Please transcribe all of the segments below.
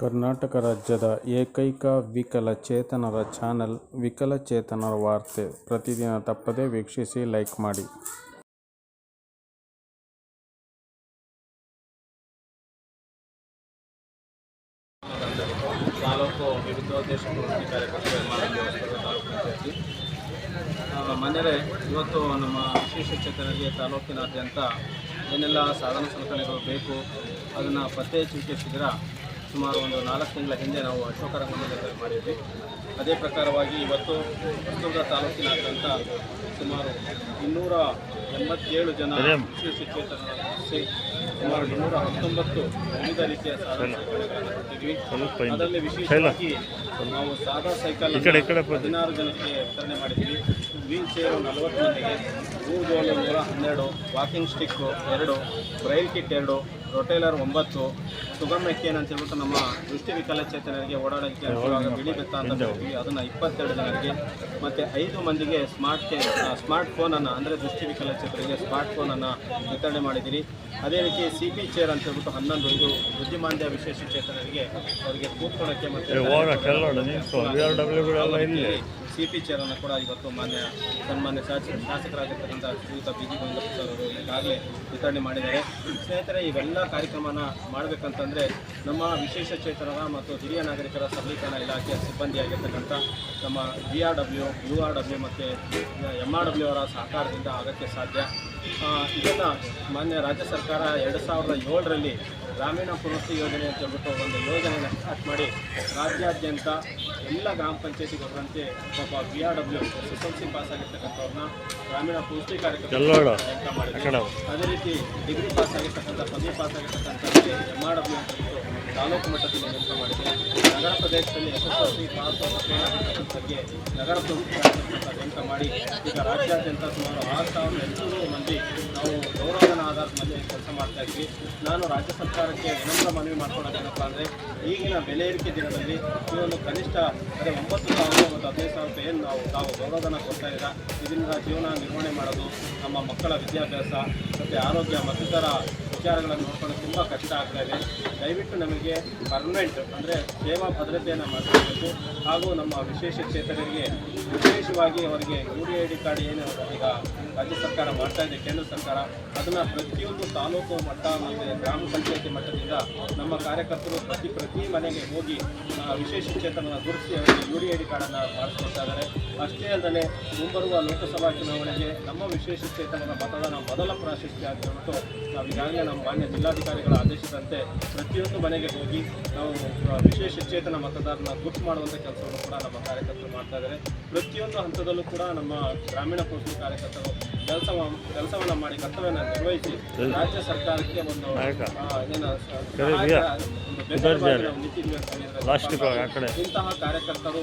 ಕರ್ನಾಟಕ ರಾಜ್ಯದ ಏಕೈಕ ವಿಕಲಚೇತನರ ಚಾನೆಲ್ ವಿಕಲಚೇತನರ ವಾರ್ತೆ. ಪ್ರತಿದಿನ ತಪ್ಪದೇ ವೀಕ್ಷಿಸಿ, ಲೈಕ್ ಮಾಡಿ. ತಾಲೂಕು ವಿವಿಧೋದ್ದೇಶ ಪ್ರವೃತ್ತಿ ಕಾರ್ಯಕರ್ತರು ಮನೆಯಲ್ಲೇ ಇವತ್ತು ನಮ್ಮ ವಿಶೇಷ ಚೇತನರಿಗೆ ತಾಲೂಕಿನಾದ್ಯಂತ ಏನೆಲ್ಲ ಸಾಧನ ಸಲಕರಣೆಗಳು ಬೇಕು ಅದನ್ನು ಪತ್ತೆ ಹಚ್ಚುವಿಕೆ ಶಿಬಿರ ಸುಮಾರು ಒಂದು 4 ತಿಂಗಳ ಹಿಂದೆ ನಾವು ಅಶೋಕ ರಂಗಮಂದಿರದಲ್ಲಿ ಮಾಡಿದ್ವಿ. ಅದೇ ಪ್ರಕಾರವಾಗಿ ಇವತ್ತು ಹೊಸದುರ್ಗ ತಾಲೂಕಿನಾದ್ಯಂತ ಸುಮಾರು 287 ಜನ ವಿಶೇಷ ಚೇತನರ ಸುಮಾರು 219 ವಿವಿಧ ರೀತಿಯ ಸಾಧನ ಸಲಕರಣೆಗಳನ್ನು ಕೊಟ್ಟಿದ್ವಿ. ಅದರಲ್ಲಿ ವಿಶೇಷವಾಗಿ ನಾವು ಸಾದಾ ಸೈಕಲ್ 16 ಜನಕ್ಕೆ ವಿತರಣೆ ಮಾಡಿದ್ವಿ. ವೀಲ್ ಚೇರು 40 ಮಂದಿಗೆ, ಗೋಲು 112, ವಾಕಿಂಗ್ ಸ್ಟಿಕ್ 2, ಬ್ರೈಲ್ ಕಿಟ್ 2, ರೊಟೇಲರ್ 9, ಸುಗಮ್ಯ ಕೇನ್ ಅಂತ ಹೇಳ್ಬಿಟ್ಟು ನಮ್ಮ ದೃಷ್ಟಿ ವಿಕಲಚೇತನರಿಗೆ ಓಡಾಡೋಕ್ಕೆ ಅನುಕೂಲವಾಗ ಬಿಳಿ ಬೆತ್ತ ಅಂತ ಹೇಳ್ತೀವಿ, ಅದನ್ನು 22 ಜನರಿಗೆ, ಮತ್ತು 5 ಮಂದಿಗೆ ಸ್ಮಾರ್ಟ್ ಫೋನನ್ನು ಅಂದರೆ ದೃಷ್ಟಿ ವಿಕಲಚೇತನರಿಗೆ ಸ್ಮಾರ್ಟ್ ಫೋನನ್ನು ವಿತರಣೆ ಮಾಡಿದ್ದೀರಿ. ಅದೇ ರೀತಿ CP ಚೇರ್ ಅಂತ ಹೇಳ್ಬಿಟ್ಟು 11, ಇದು ಬುದ್ಧಿಮಾಂದ್ಯ ವಿಶೇಷ ಚೇತನರಿಗೆ ಅವರಿಗೆ ಕೂತ್ಕೊಳ್ಳೋಕ್ಕೆ ಮತ್ತು CP ಚೇರನ್ನು ಕೂಡ ಇವತ್ತು ಸನ್ಮಾನ್ಯ ಶಾಸಕರಾಗಿರ್ತಕ್ಕಂಥ ಶ್ರೀಯುತ BG ಗೋವಿಂದಪ್ಪ ಸರ್ ಅವರು ಈಗಾಗಲೇ ವಿತರಣೆ ಮಾಡಿದ್ದಾರೆ. ಸ್ನೇಹಿತರೆ, ಇವೆಲ್ಲ ಕಾರ್ಯಕ್ರಮನ ಮಾಡಬೇಕಂತಂದರೆ ನಮ್ಮ ವಿಶೇಷ ಚೇತನರ ಮತ್ತು ಹಿರಿಯ ನಾಗರಿಕರ ಸಬಲೀಕರಣ ಇಲಾಖೆಯ ಸಿಬ್ಬಂದಿಯಾಗಿರ್ತಕ್ಕಂಥ ನಮ್ಮ BRW, URW ಮತ್ತು MRW ಅವರ ಸಹಕಾರದಿಂದ ಆಗೋಕ್ಕೆ ಸಾಧ್ಯ. ಇದನ್ನು ಮಾನ್ಯ ರಾಜ್ಯ ಸರ್ಕಾರ 2007ರಲ್ಲಿ ಗ್ರಾಮೀಣ ಪುನರ್ವಸತಿ ಯೋಜನೆ ಅಂತ ಹೇಳ್ಬಿಟ್ಟು ಒಂದು ಯೋಜನೆಯನ್ನು ಸ್ಟಾರ್ಟ್ ಮಾಡಿ ರಾಜ್ಯಾದ್ಯಂತ ಎಲ್ಲ ಗ್ರಾಮ ಪಂಚಾಯತಿಗೆ ಬರುವಂತೆ ಒಬ್ಬ BRW SSLC ಪಾಸ್ ಆಗಿರ್ತಕ್ಕಂಥವ್ರನ್ನ ಗ್ರಾಮೀಣ ಪುನರ್ವಸತಿ ಕಾರ್ಯಕ್ರಮ ಮಾಡಿದ್ರು. ಅದೇ ರೀತಿ ಡಿಗ್ರಿ ಪಾಸ್ ಆಗಿರ್ತಕ್ಕಂಥ ಪದವಿ ಪಾಸ್ ಆಗಿರ್ತಕ್ಕಂಥ MRW ಅಂತ ಹೇಳ್ಬಿಟ್ಟು ತಾಲೂಕು ಮಟ್ಟದಲ್ಲಿ ನೇಮಕ ಮಾಡಿದೆ. ನಗರ ಪ್ರದೇಶದಲ್ಲಿ SSLC ಪಾಸ್ ಬಗ್ಗೆ ನಗರ ಪುನರ್ವಸತಿ ಕಾರ್ಯಕ್ರಮ ನೇಮಕ ಮಾಡಿ ಈಗ ರಾಜ್ಯಾದ್ಯಂತ ಸುಮಾರು 6800 ಮಂದಿ ನಾವು ಗೌರವಧನ ಆಧಾರದ ಮೇಲೆ ಕೆಲಸ ಮಾಡ್ತಾ ಇದ್ವಿ. ನಾನು ರಾಜ್ಯ ಸರ್ಕಾರಕ್ಕೆ ವಿನಮ್ರ ಮನವಿ ಮಾಡ್ಕೊಳ್ಳೋದೇನಪ್ಪ ಅಂದರೆ, ಈಗಿನ ಬೆಲೆ ಏರಿಕೆ ದಿನದಲ್ಲಿ ಈ ಒಂದು ಕನಿಷ್ಠ ಅದೇ 9,000 ಮತ್ತು 15,000 ರೂಪಾಯಿ ಏನು ತಾವು ಗೌರವಧನ ಕೊಡ್ತಾ ಇದ್ದೀರಾ, ಇದರಿಂದ ಜೀವನ ನಿರ್ವಹಣೆ ಮಾಡೋದು, ನಮ್ಮ ಮಕ್ಕಳ ವಿದ್ಯಾಭ್ಯಾಸ ಮತ್ತು ಆರೋಗ್ಯ ಮತ್ತಿತರ ವಿಚಾರಗಳನ್ನು ನೋಡ್ಕೊಂಡು ತುಂಬ ಕಷ್ಟ ಆಗ್ತಾ ಇದೆ. ದಯವಿಟ್ಟು ನಮಗೆ ಪರ್ಮನೆಂಟ್ ಅಂದರೆ ಸೇವಾ ಭದ್ರತೆಯನ್ನು ಮಾಡಬೇಕು. ಹಾಗೂ ನಮ್ಮ ವಿಶೇಷ ಚೇತನರಿಗೆ ವಿಶೇಷವಾಗಿ ಅವರಿಗೆ UDID ಕಾರ್ಡ್ ಏನು ಈಗ ರಾಜ್ಯ ಸರ್ಕಾರ ಮಾಡ್ತಾ ಇದೆ, ಕೇಂದ್ರ ಸರ್ಕಾರ, ಅದನ್ನು ಪ್ರತಿಯೊಂದು ತಾಲೂಕು ಮಟ್ಟ ಮತ್ತು ಗ್ರಾಮ ಪಂಚಾಯತಿ ಮಟ್ಟದಿಂದ ನಮ್ಮ ಕಾರ್ಯಕರ್ತರು ಪ್ರತಿ ಮನೆಗೆ ಹೋಗಿ ವಿಶೇಷ ಚೇತನನ ಗುರುತಿಸಿ ಅವರಿಗೆ UDID ಕಾರ್ಡನ್ನು ಮಾಡಿಸ್ಕೊಳ್ತಾ ಇದ್ದಾರೆ. ಅಷ್ಟೇ ಅಲ್ಲದೆ ಮುಂಬರುವ ಲೋಕಸಭಾ ಚುನಾವಣೆಗೆ ನಮ್ಮ ವಿಶೇಷ ಚೇತನರ ಮತದಾನ ಮೊದಲ ಪ್ರಾಶಸ್ತ್ಯ ಅಂತ ಹೇಳ್ಬಿಟ್ಟು ನಾವು ಈಗಾಗಲೇ ನಮ್ಮ ಮಾನ್ಯ ಜಿಲ್ಲಾಧಿಕಾರಿಗಳ ಆದೇಶದಂತೆ ಪ್ರತಿಯೊಂದು ಮನೆಗೆ ಹೋಗಿ ನಾವು ವಿಶೇಷ ಚೇತನ ಮತದಾರನ ಗುರುತು ಮಾಡುವಂಥ ಕೆಲಸವನ್ನು ಕೂಡ ನಮ್ಮ ಕಾರ್ಯಕರ್ತರು ಮಾಡ್ತಾ ಇದ್ದಾರೆ. ಪ್ರತಿಯೊಂದು ಹಂತದಲ್ಲೂ ಕೂಡ ನಮ್ಮ ಗ್ರಾಮೀಣ ಪುನರ್ವಸತಿ ಕಾರ್ಯಕರ್ತರು ಕೆಲಸವನ್ನು ಮಾಡಿ ಕರ್ತವ್ಯವನ್ನು ನಿರ್ವಹಿಸಿ ರಾಜ್ಯ ಸರ್ಕಾರಕ್ಕೆ ಒಂದು ಇಂತಹ ಕಾರ್ಯಕರ್ತರು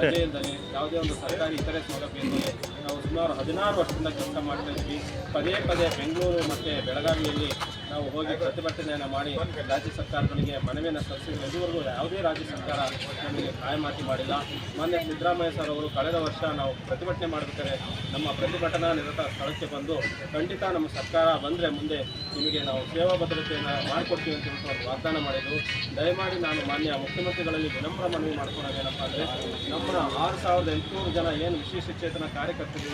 ರಜೆಯಿಂದಲೇ ಯಾವುದೇ ಒಂದು ಸರ್ಕಾರಿ ಇತರೆ ಸೌಲಭ್ಯ ಇಲ್ಲದೆ ನಾವು ಸುಮಾರು 16 ವರ್ಷದಿಂದ ಕೆಲಸ ಮಾಡ್ತಾ ಇದ್ವಿ. ಪದೇ ಬೆಂಗಳೂರು ಮತ್ತು ಬೆಳಗಾವಿಯಲ್ಲಿ ನಾವು ಹೋಗಿ ಪ್ರತಿಭಟನೆಯನ್ನು ಮಾಡಿ ರಾಜ್ಯ ಸರ್ಕಾರಗಳಿಗೆ ಮನವಿಯನ್ನು ಸಲ್ಲಿಸಿದ್ರು. ಇದುವರೆಗೂ ಯಾವುದೇ ರಾಜ್ಯ ಸರ್ಕಾರ ನಮಗೆ ಕಾಯಮಾತಿ ಮಾಡಿಲ್ಲ. ಮಾನ್ಯ ಸಿದ್ದರಾಮಯ್ಯ ಸರ್ ಅವರು ಕಳೆದ ವರ್ಷ ನಾವು ಪ್ರತಿಭಟನೆ ಮಾಡಬೇಕಾದ್ರೆ ನಮ್ಮ ಪ್ರತಿಭಟನಾ ನಿರತ ಸ್ಥಳಕ್ಕೆ ಬಂದು ಖಂಡಿತ ನಮ್ಮ ಸರ್ಕಾರ ಬಂದರೆ ಮುಂದೆ ನಿಮಗೆ ನಾವು ಸೇವಾ ಭದ್ರತೆಯನ್ನು ಮಾಡಿಕೊಡ್ತೀವಿ ಅಂತ ಹೇಳ್ಬಿಟ್ಟು ಒಂದು ವಾಗ್ದಾನ ಮಾಡಿದರು. ದಯಮಾಡಿ ನಾನು ಮಾನ್ಯ ಮುಖ್ಯಮಂತ್ರಿಗಳಲ್ಲಿ ವಿನಮ್ರ ಮನವಿ ಮಾಡ್ಕೊಳ್ಳೋದೇನಪ್ಪ ಅಂದರೆ, ನಮ್ಮ 6,800 ಜನ ಏನು ವಿಶೇಷ ಚೇತನ ಕಾರ್ಯಕರ್ತರು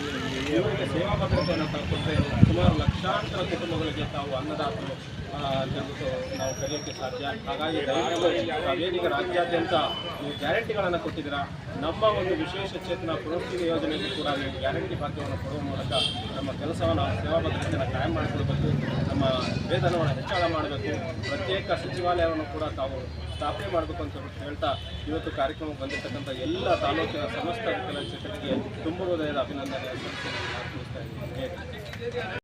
ಇವರಿಗೆ ಸೇವಾ ಭದ್ರತೆಯನ್ನು ತಂದುಕೊಟ್ಟರೆ ಸುಮಾರು ಲಕ್ಷಾಂತರ ಕುಟುಂಬಗಳಿಗೆ ತಾವು ಅನ್ನದಾತರು ಅಂತೇಳ್ಬಿಟ್ಟು ನಾವು ಕರೆಯೋಕ್ಕೆ ಸಾಧ್ಯ. ಹಾಗಾಗಿ ದಯವಿಟ್ಟು ರಾಜ್ಯಾದ್ಯಂತ ನೀವು ಗ್ಯಾರಂಟಿಗಳನ್ನು ಕೊಟ್ಟಿದ್ದೀರಾ. ನಮ್ಮ ಒಂದು ವಿಶೇಷ ಚೇತನ ಪುನರ್ವಸತಿ ಯೋಜನೆಗೂ ಕೂಡ ನೀವು ಗ್ಯಾರಂಟಿ ಭಾಗ್ಯವನ್ನು ಕೊಡುವ ಮೂಲಕ ನಮ್ಮ ಕೆಲಸವನ್ನು ಸೇವಾ ಭದ್ರತೆಯನ್ನು ಕಾಯಂ ಮಾಡಿಕೊಡಬೇಕು. ನಮ್ಮ ವೇತನವನ್ನು ಹೆಚ್ಚಳ ಮಾಡಬೇಕು. ಪ್ರತ್ಯೇಕ ಸಚಿವಾಲಯವನ್ನು ಕೂಡ ತಾವು ಸ್ಥಾಪನೆ ಮಾಡಬೇಕು ಅಂತ ಹೇಳ್ತಾ ಇವತ್ತು ಕಾರ್ಯಕ್ರಮಕ್ಕೆ ಬಂದಿರತಕ್ಕಂಥ ಎಲ್ಲ ತಾಲೂಕಿನ ಸಮಸ್ತ ವಿಕಲಚೇತನರಿಗೆ ತುಂಬ ಹೃದಯದ ಅಭಿನಂದನೆ ಸಲ್ಲಿಸ್ತಾ ಇದ್ದೀನಿ.